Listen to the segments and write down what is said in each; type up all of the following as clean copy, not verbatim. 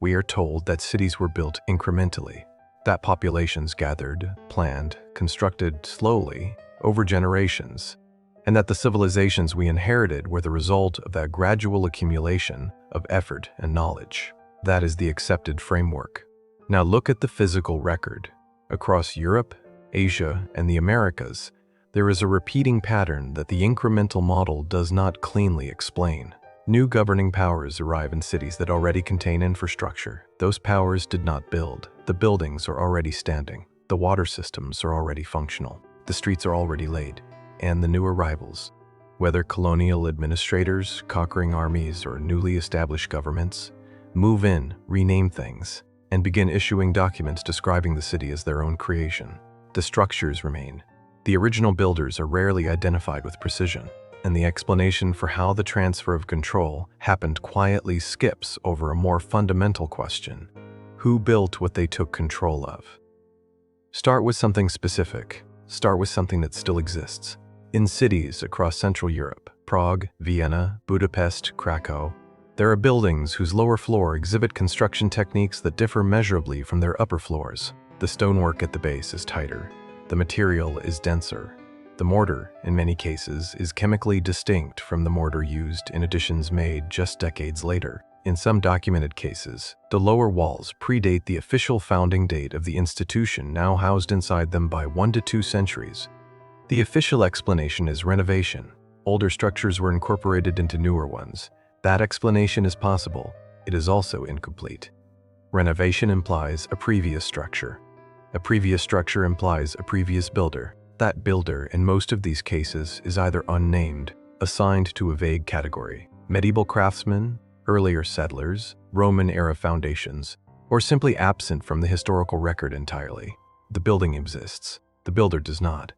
We are told that cities were built incrementally, that populations gathered, planned, constructed slowly over generations, and that the civilizations we inherited were the result of that gradual accumulation of effort and knowledge. That is the accepted framework. Now look at the physical record. Across Europe, Asia, and the Americas, there is a repeating pattern that the incremental model does not cleanly explain. New governing powers arrive in cities that already contain infrastructure. Those powers did not build. The buildings are already standing. The water systems are already functional. The streets are already laid. And the new arrivals, whether colonial administrators, conquering armies, or newly established governments, move in, rename things, and begin issuing documents describing the city as their own creation. The structures remain. The original builders are rarely identified with precision, and the explanation for how the transfer of control happened quietly skips over a more fundamental question: who built what they took control of? Start with something specific. Start with something that still exists. In cities across Central Europe, Prague, Vienna, Budapest, Krakow, there are buildings whose lower floor exhibit construction techniques that differ measurably from their upper floors. The stonework at the base is tighter. The material is denser. The mortar, in many cases, is chemically distinct from the mortar used in additions made just decades later. In some documented cases, the lower walls predate the official founding date of the institution now housed inside them by 1 to 2 centuries. The official explanation is renovation. Older structures were incorporated into newer ones. That explanation is possible. It is also incomplete. Renovation implies a previous structure. A previous structure implies a previous builder. That builder, in most of these cases, is either unnamed, assigned to a vague category: medieval craftsmen, earlier settlers, Roman-era foundations, or simply absent from the historical record entirely. The building exists. The builder does not.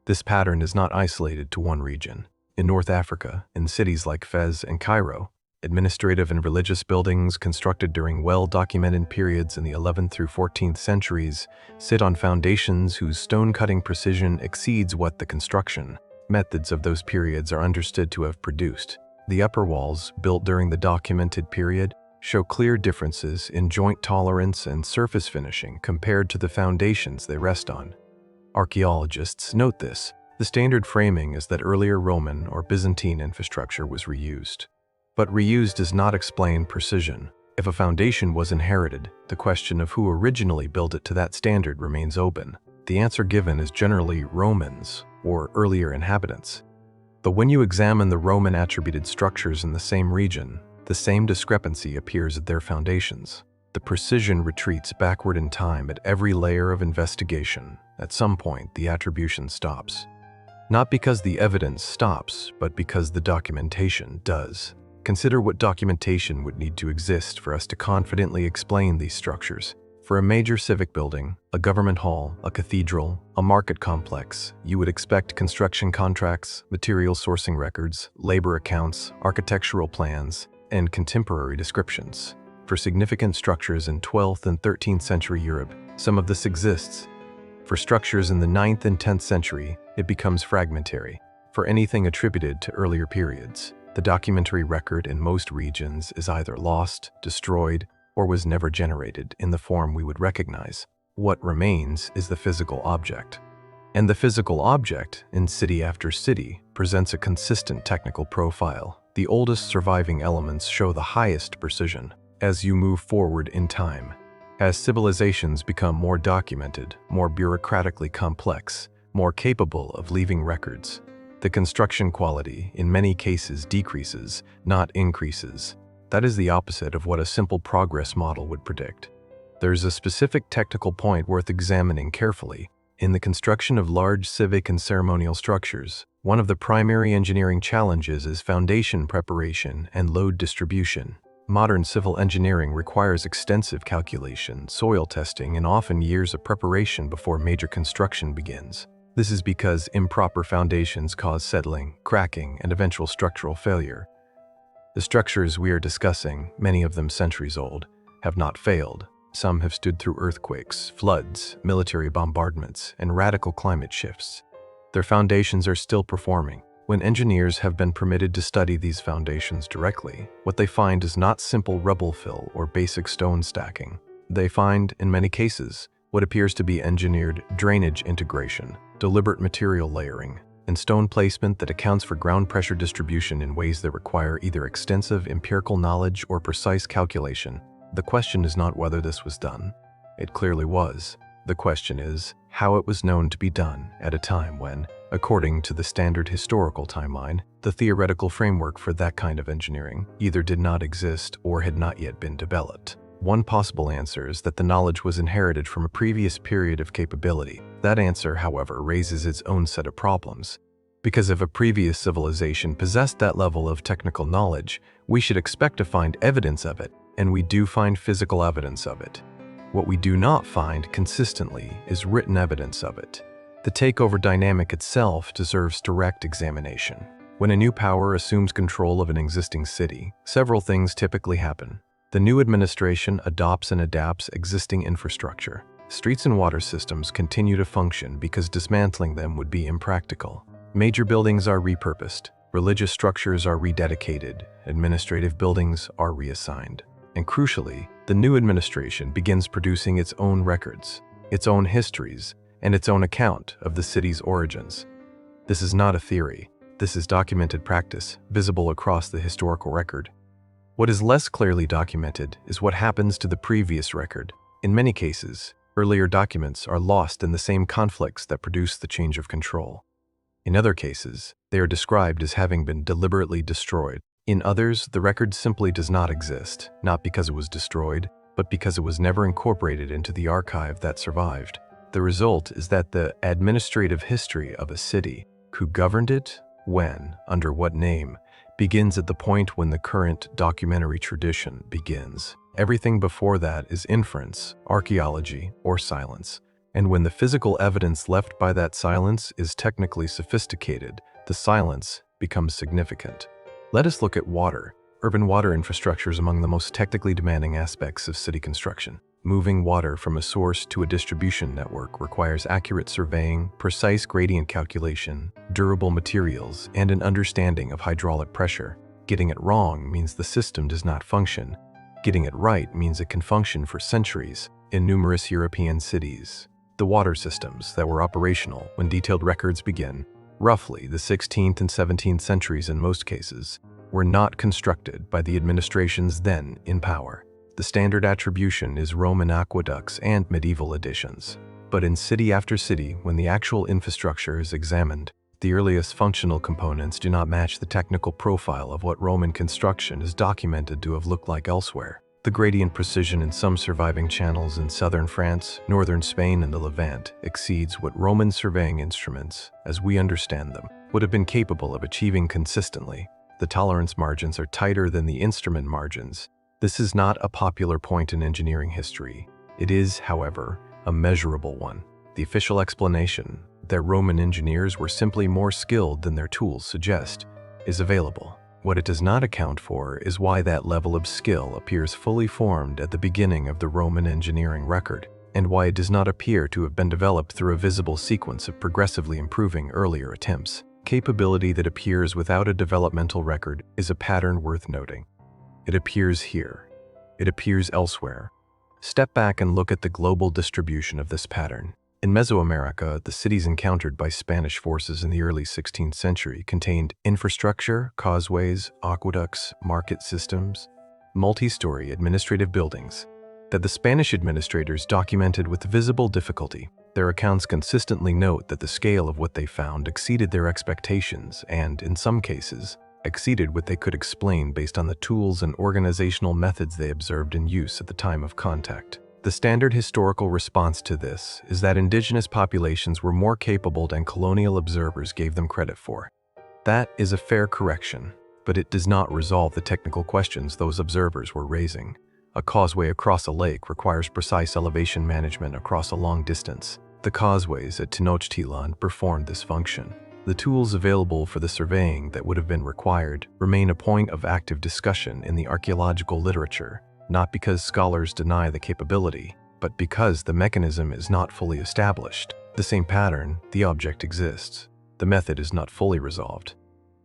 This pattern is not isolated to one region. In North Africa, in cities like Fez and Cairo, administrative and religious buildings constructed during well-documented periods in the 11th through 14th centuries sit on foundations whose stone-cutting precision exceeds what the construction methods of those periods are understood to have produced. The upper walls, built during the documented period, show clear differences in joint tolerance and surface finishing compared to the foundations they rest on. Archaeologists note this. The standard framing is that earlier Roman or Byzantine infrastructure was reused. But reuse does not explain precision. If a foundation was inherited, the question of who originally built it to that standard remains open. The answer given is generally Romans or earlier inhabitants. But when you examine the Roman-attributed structures in the same region, the same discrepancy appears at their foundations. The precision retreats backward in time at every layer of investigation. At some point, the attribution stops. Not because the evidence stops, but because the documentation does. Consider what documentation would need to exist for us to confidently explain these structures. For a major civic building, a government hall, a cathedral, a market complex, you would expect construction contracts, material sourcing records, labor accounts, architectural plans, and contemporary descriptions. For significant structures in 12th and 13th century Europe, some of this exists. For structures in the 9th and 10th century, it becomes fragmentary. For anything attributed to earlier periods, the documentary record in most regions is either lost, destroyed, or was never generated in the form we would recognize. What remains is the physical object. And the physical object, in city after city, presents a consistent technical profile. The oldest surviving elements show the highest precision. As you move forward in time, as civilizations become more documented, more bureaucratically complex, more capable of leaving records, the construction quality, in many cases, decreases, not increases. That is the opposite of what a simple progress model would predict. There's a specific technical point worth examining carefully. In the construction of large civic and ceremonial structures, one of the primary engineering challenges is foundation preparation and load distribution. Modern civil engineering requires extensive calculation, soil testing, and often years of preparation before major construction begins. This is because improper foundations cause settling, cracking, and eventual structural failure. The structures we are discussing, many of them centuries old, have not failed. Some have stood through earthquakes, floods, military bombardments, and radical climate shifts. Their foundations are still performing. When engineers have been permitted to study these foundations directly, what they find is not simple rubble fill or basic stone stacking. They find, in many cases, what appears to be engineered drainage integration, deliberate material layering, and stone placement that accounts for ground pressure distribution in ways that require either extensive empirical knowledge or precise calculation. The question is not whether this was done. It clearly was. The question is how it was known to be done at a time when, according to the standard historical timeline, the theoretical framework for that kind of engineering either did not exist or had not yet been developed. One possible answer is that the knowledge was inherited from a previous period of capability. That answer, however, raises its own set of problems. Because if a previous civilization possessed that level of technical knowledge, we should expect to find evidence of it, and we do find physical evidence of it. What we do not find consistently is written evidence of it. The takeover dynamic itself deserves direct examination. When a new power assumes control of an existing city, several things typically happen. The new administration adopts and adapts existing infrastructure. Streets and water systems continue to function because dismantling them would be impractical. Major buildings are repurposed. Religious structures are rededicated. Administrative buildings are reassigned. And crucially, the new administration begins producing its own records, its own histories, and its own account of the city's origins. This is not a theory. This is documented practice, visible across the historical record. What is less clearly documented is what happens to the previous record. In many cases, earlier documents are lost in the same conflicts that produce the change of control. In other cases, they are described as having been deliberately destroyed. In others, the record simply does not exist, not because it was destroyed, but because it was never incorporated into the archive that survived. The result is that the administrative history of a city, who governed it, when, under what name, begins at the point when the current documentary tradition begins. Everything before that is inference, archaeology, or silence. And when the physical evidence left by that silence is technically sophisticated, the silence becomes significant. Let us look at water. Urban water infrastructure is among the most technically demanding aspects of city construction. Moving water from a source to a distribution network requires accurate surveying, precise gradient calculation, durable materials, and an understanding of hydraulic pressure. Getting it wrong means the system does not function. Getting it right means it can function for centuries. In numerous European cities, the water systems that were operational when detailed records begin, roughly the 16th and 17th centuries in most cases, were not constructed by the administrations then in power. The standard attribution is Roman aqueducts and medieval additions. But in city after city, when the actual infrastructure is examined, the earliest functional components do not match the technical profile of what Roman construction is documented to have looked like elsewhere. The gradient precision in some surviving channels in southern France, northern Spain, and the Levant exceeds what Roman surveying instruments, as we understand them, would have been capable of achieving consistently. The tolerance margins are tighter than the instrument margins. This is not a popular point in engineering history. It is, however, a measurable one. The official explanation that Roman engineers were simply more skilled than their tools suggest is available. What it does not account for is why that level of skill appears fully formed at the beginning of the Roman engineering record, and why it does not appear to have been developed through a visible sequence of progressively improving earlier attempts. Capability that appears without a developmental record is a pattern worth noting. It appears here. It appears elsewhere. Step back and look at the global distribution of this pattern. In Mesoamerica, the cities encountered by Spanish forces in the early 16th century contained infrastructure, causeways, aqueducts, market systems, multi-story administrative buildings that the Spanish administrators documented with visible difficulty. Their accounts consistently note that the scale of what they found exceeded their expectations and, in some cases, exceeded what they could explain based on the tools and organizational methods they observed in use at the time of contact. The standard historical response to this is that indigenous populations were more capable than colonial observers gave them credit for. That is a fair correction, but it does not resolve the technical questions those observers were raising. A causeway across a lake requires precise elevation management across a long distance. The causeways at Tenochtitlan performed this function. The tools available for the surveying that would have been required remain a point of active discussion in the archaeological literature, not because scholars deny the capability, but because the mechanism is not fully established. The same pattern, the object exists. The method is not fully resolved.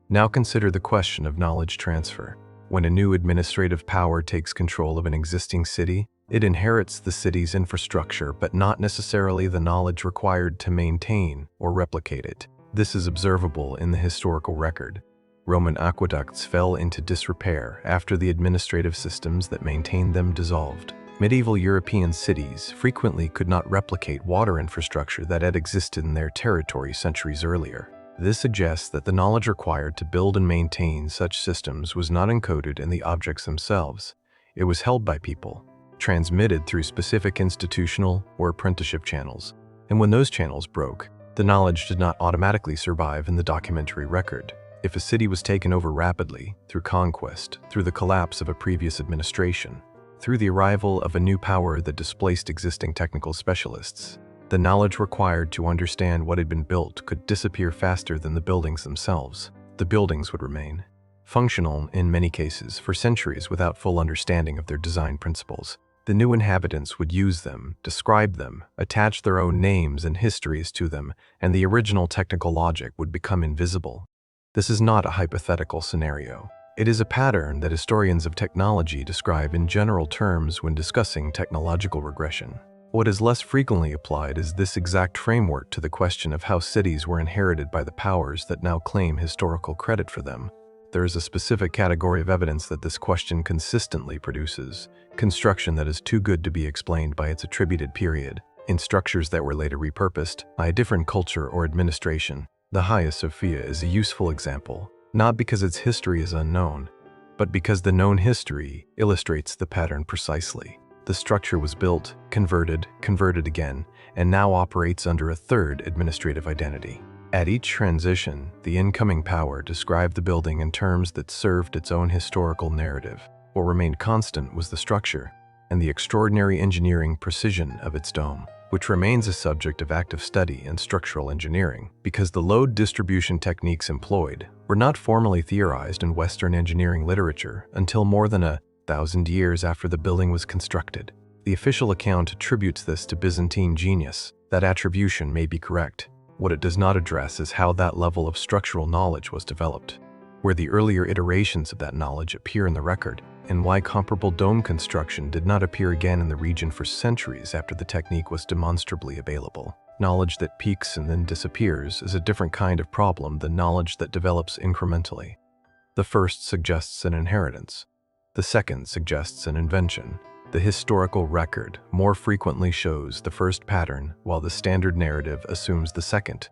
Now consider the question of knowledge transfer. When a new administrative power takes control of an existing city, it inherits the city's infrastructure but not necessarily the knowledge required to maintain or replicate it. This is observable in the historical record. Roman aqueducts fell into disrepair after the administrative systems that maintained them dissolved. Medieval European cities frequently could not replicate water infrastructure that had existed in their territory centuries earlier. This suggests that the knowledge required to build and maintain such systems was not encoded in the objects themselves. It was held by people, transmitted through specific institutional or apprenticeship channels. And when those channels broke, the knowledge did not automatically survive in the documentary record. If a city was taken over rapidly, through conquest, through the collapse of a previous administration, through the arrival of a new power that displaced existing technical specialists, the knowledge required to understand what had been built could disappear faster than the buildings themselves. The buildings would remain functional, in many cases, for centuries without full understanding of their design principles. The new inhabitants would use them, describe them, attach their own names and histories to them, and the original technical logic would become invisible. This is not a hypothetical scenario. It is a pattern that historians of technology describe in general terms when discussing technological regression. What is less frequently applied is this exact framework to the question of how cities were inherited by the powers that now claim historical credit for them. There is a specific category of evidence that this question consistently produces: construction that is too good to be explained by its attributed period, in structures that were later repurposed by a different culture or administration. The Hagia Sophia is a useful example, not because its history is unknown, but because the known history illustrates the pattern precisely. The structure was built, converted again, and now operates under a third administrative identity. At each transition, the incoming power described the building in terms that served its own historical narrative. What remained constant was the structure and the extraordinary engineering precision of its dome, which remains a subject of active study in structural engineering, because the load distribution techniques employed were not formally theorized in Western engineering literature until more than 1,000 years after the building was constructed. The official account attributes this to Byzantine genius. That attribution may be correct. What it does not address is how that level of structural knowledge was developed, where the earlier iterations of that knowledge appear in the record, and why comparable dome construction did not appear again in the region for centuries after the technique was demonstrably available. Knowledge that peaks and then disappears is a different kind of problem than knowledge that develops incrementally. The first suggests an inheritance. The second suggests an invention. The historical record more frequently shows the first pattern, while the standard narrative assumes the second.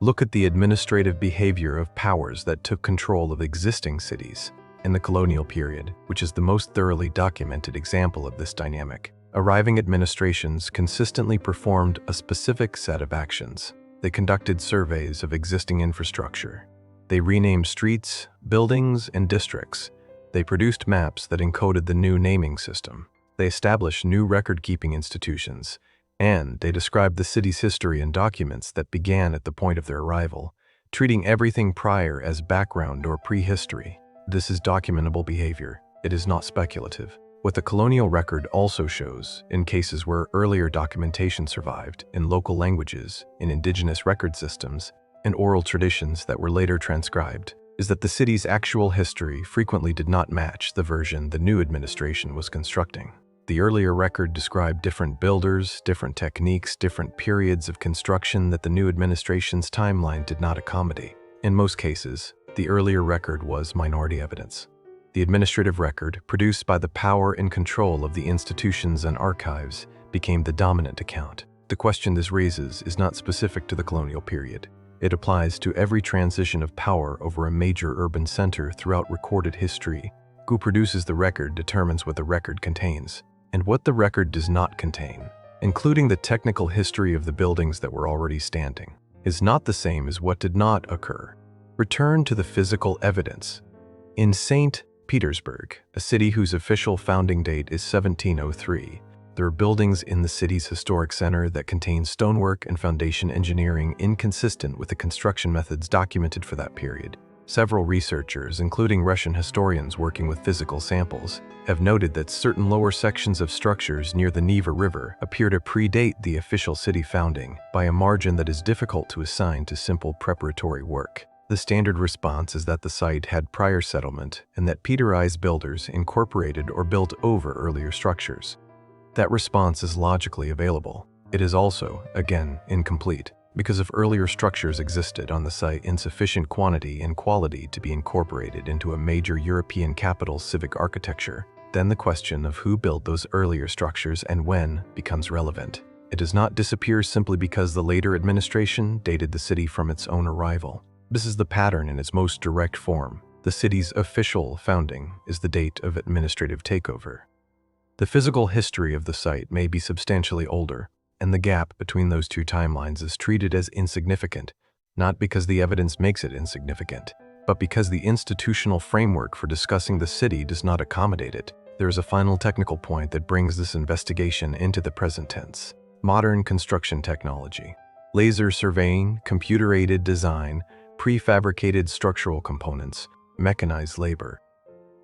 Look at the administrative behavior of powers that took control of existing cities. In the colonial period, which is the most thoroughly documented example of this dynamic, arriving administrations consistently performed a specific set of actions. They conducted surveys of existing infrastructure. They renamed streets, buildings, and districts. They produced maps that encoded the new naming system. They established new record-keeping institutions, and they described the city's history in documents that began at the point of their arrival, treating everything prior as background or prehistory. This is documentable behavior. It is not speculative. What the colonial record also shows, in cases where earlier documentation survived, in local languages, in indigenous record systems, and oral traditions that were later transcribed, is that the city's actual history frequently did not match the version the new administration was constructing. The earlier record described different builders, different techniques, different periods of construction that the new administration's timeline did not accommodate. In most cases, the earlier record was minority evidence. The administrative record, produced by the power and control of the institutions and archives, became the dominant account. The question this raises is not specific to the colonial period. It applies to every transition of power over a major urban center throughout recorded history. Who produces the record determines what the record contains, and what the record does not contain, including the technical history of the buildings that were already standing, is not the same as what did not occur. Return to the physical evidence. In St. Petersburg, a city whose official founding date is 1703, there are buildings in the city's historic center that contain stonework and foundation engineering inconsistent with the construction methods documented for that period. Several researchers, including Russian historians working with physical samples, have noted that certain lower sections of structures near the Neva River appear to predate the official city founding by a margin that is difficult to assign to simple preparatory work. The standard response is that the site had prior settlement and that Peterized builders incorporated or built over earlier structures. That response is logically available. It is also, again, incomplete, because if earlier structures existed on the site in sufficient quantity and quality to be incorporated into a major European capital's civic architecture, then the question of who built those earlier structures and when becomes relevant. It does not disappear simply because the later administration dated the city from its own arrival. This is the pattern in its most direct form. The city's official founding is the date of administrative takeover. The physical history of the site may be substantially older, and the gap between those two timelines is treated as insignificant, not because the evidence makes it insignificant, but because the institutional framework for discussing the city does not accommodate it. There is a final technical point that brings this investigation into the present tense. Modern construction technology. Laser surveying, computer-aided design, prefabricated structural components, mechanized labor,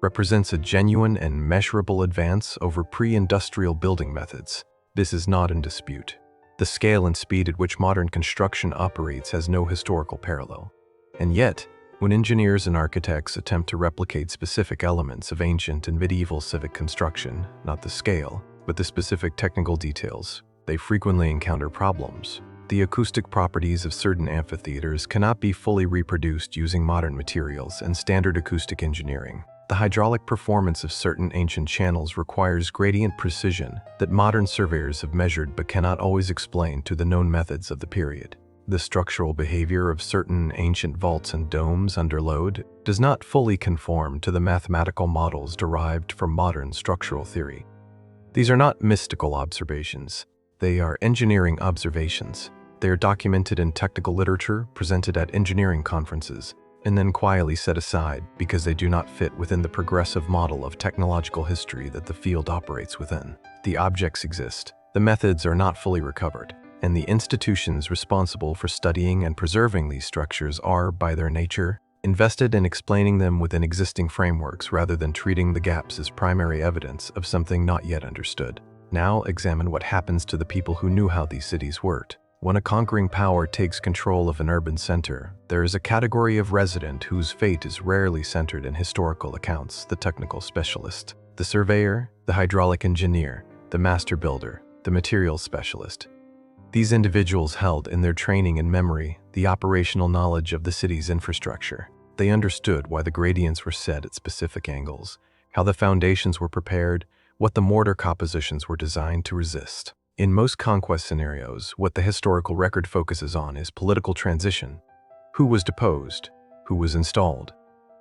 represents a genuine and measurable advance over pre-industrial building methods. This is not in dispute. The scale and speed at which modern construction operates has no historical parallel. And yet, when engineers and architects attempt to replicate specific elements of ancient and medieval civic construction, not the scale, but the specific technical details, they frequently encounter problems. The acoustic properties of certain amphitheaters cannot be fully reproduced using modern materials and standard acoustic engineering. The hydraulic performance of certain ancient channels requires gradient precision that modern surveyors have measured but cannot always explain to the known methods of the period. The structural behavior of certain ancient vaults and domes under load does not fully conform to the mathematical models derived from modern structural theory. These are not mystical observations. They are engineering observations. They are documented in technical literature presented at engineering conferences, and then quietly set aside because they do not fit within the progressive model of technological history that the field operates within. The objects exist, the methods are not fully recovered, and the institutions responsible for studying and preserving these structures are, by their nature, invested in explaining them within existing frameworks rather than treating the gaps as primary evidence of something not yet understood. Now examine what happens to the people who knew how these cities worked. When a conquering power takes control of an urban center, there is a category of resident whose fate is rarely centered in historical accounts: the technical specialist, the surveyor, the hydraulic engineer, the master builder, the materials specialist. These individuals held in their training and memory the operational knowledge of the city's infrastructure. They understood why the gradients were set at specific angles, how the foundations were prepared, what the mortar compositions were designed to resist. In most conquest scenarios, what the historical record focuses on is political transition. Who was deposed? Who was installed?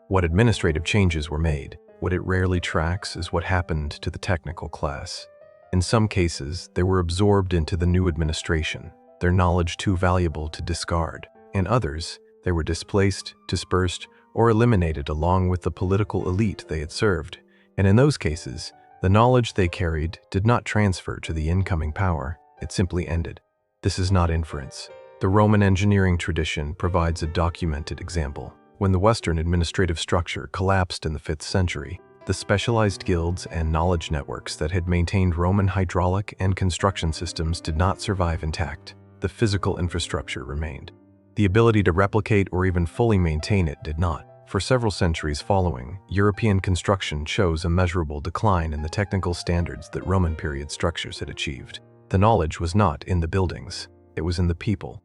What administrative changes were made? What it rarely tracks is what happened to the technical class. In some cases, they were absorbed into the new administration, their knowledge too valuable to discard. In others, they were displaced, dispersed, or eliminated along with the political elite they had served. And in those cases, the knowledge they carried did not transfer to the incoming power, it simply ended. This is not inference. The Roman engineering tradition provides a documented example. When the Western administrative structure collapsed in the 5th century, the specialized guilds and knowledge networks that had maintained Roman hydraulic and construction systems did not survive intact. The physical infrastructure remained. The ability to replicate or even fully maintain it did not. For several centuries following, European construction shows a measurable decline in the technical standards that Roman period structures had achieved. The knowledge was not in the buildings, it was in the people,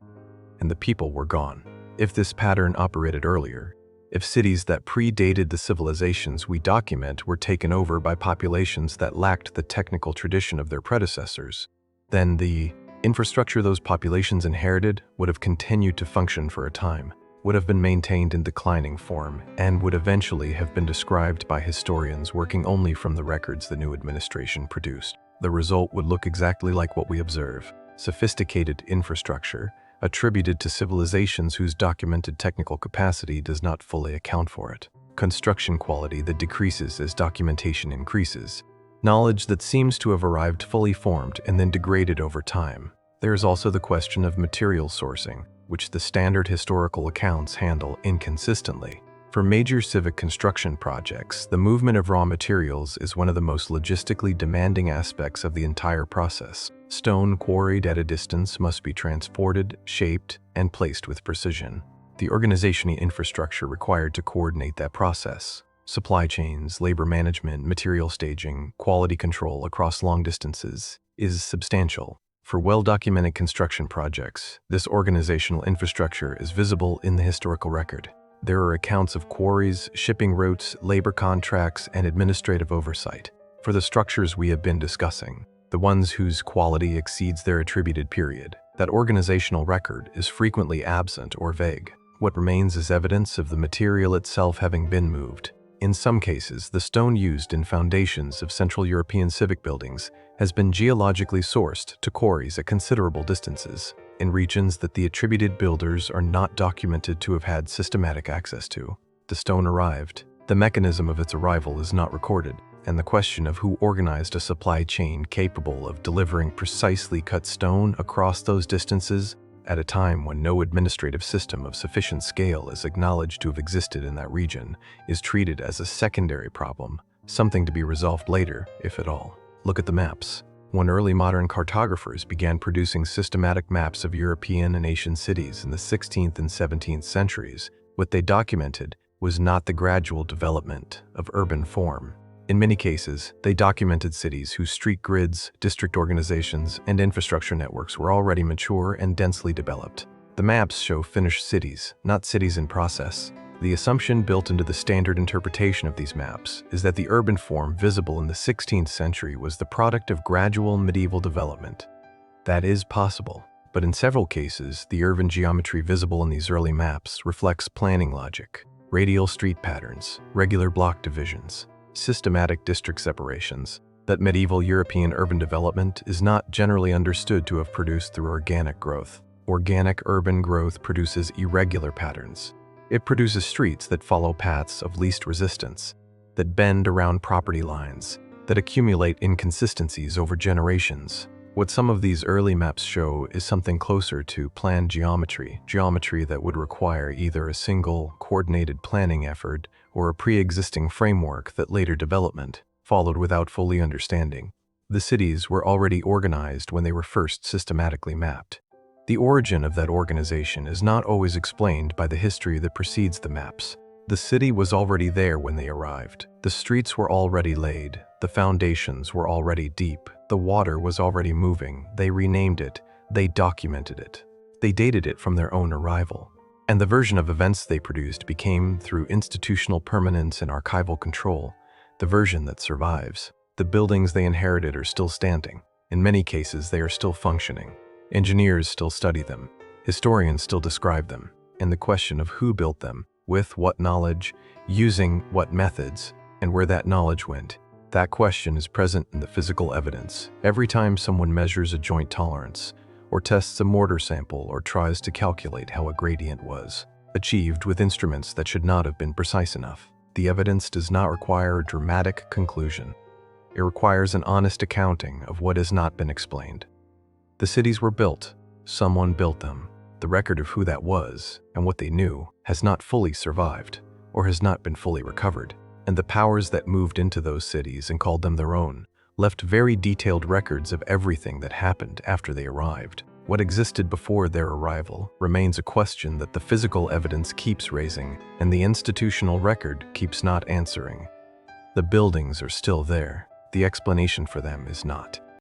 and the people were gone. If this pattern operated earlier, if cities that predated the civilizations we document were taken over by populations that lacked the technical tradition of their predecessors, then the infrastructure those populations inherited would have continued to function for a time, would have been maintained in declining form, and would eventually have been described by historians working only from the records the new administration produced. The result would look exactly like what we observe: sophisticated infrastructure attributed to civilizations whose documented technical capacity does not fully account for it. Construction quality that decreases as documentation increases. Knowledge that seems to have arrived fully formed and then degraded over time. There is also the question of material sourcing, which the standard historical accounts handle inconsistently. For major civic construction projects, the movement of raw materials is one of the most logistically demanding aspects of the entire process. Stone quarried at a distance must be transported, shaped, and placed with precision. the organizational infrastructure required to coordinate that process. Supply chains, labor management, material staging, quality control across long distances is substantial. For well-documented construction projects, this organizational infrastructure is visible in the historical record. There are accounts of quarries, shipping routes, labor contracts, and administrative oversight. For the structures we have been discussing, the ones whose quality exceeds their attributed period, that organizational record is frequently absent or vague. What remains is evidence of the material itself having been moved. In some cases, the stone used in foundations of Central European civic buildings has been geologically sourced to quarries at considerable distances, in regions that the attributed builders are not documented to have had systematic access to. The stone arrived. The mechanism of its arrival is not recorded, and the question of who organized a supply chain capable of delivering precisely cut stone across those distances at a time when no administrative system of sufficient scale is acknowledged to have existed in that region is treated as a secondary problem, something to be resolved later, if at all. Look at the maps. When early modern cartographers began producing systematic maps of European and Asian cities in the 16th and 17th centuries, what they documented was not the gradual development of urban form. In many cases, they documented cities whose street grids, district organizations, and infrastructure networks were already mature and densely developed. The maps show finished cities, not cities in process. The assumption built into the standard interpretation of these maps is that the urban form visible in the 16th century was the product of gradual medieval development. That is possible, but in several cases, the urban geometry visible in these early maps reflects planning logic, radial street patterns, regular block divisions, systematic district separations. That medieval European urban development is not generally understood to have produced through organic growth. Organic urban growth produces irregular patterns. It produces streets that follow paths of least resistance, that bend around property lines, that accumulate inconsistencies over generations. What some of these early maps show is something closer to planned geometry that would require either a single, coordinated planning effort or a pre-existing framework that later development followed without fully understanding. The cities were already organized when they were first systematically mapped. The origin of that organization is not always explained by the history that precedes the maps. The city was already there when they arrived. The streets were already laid. The foundations were already deep. The water was already moving. They renamed it. They documented it. They dated it from their own arrival. And the version of events they produced became, through institutional permanence and archival control, the version that survives. The buildings they inherited are still standing. In many cases, they are still functioning. Engineers still study them. Historians still describe them. And the question of who built them, with what knowledge, using what methods, and where that knowledge went, that question is present in the physical evidence. Every time someone measures a joint tolerance, or tests a mortar sample, or tries to calculate how a gradient was achieved with instruments that should not have been precise enough, the evidence does not require a dramatic conclusion. It requires an honest accounting of what has not been explained. The cities were built. Someone built them. The record of who that was and what they knew has not fully survived, or has not been fully recovered. And the powers that moved into those cities and called them their own left very detailed records of everything that happened after they arrived. What existed before their arrival remains a question that the physical evidence keeps raising and the institutional record keeps not answering. The buildings are still there. The explanation for them is not.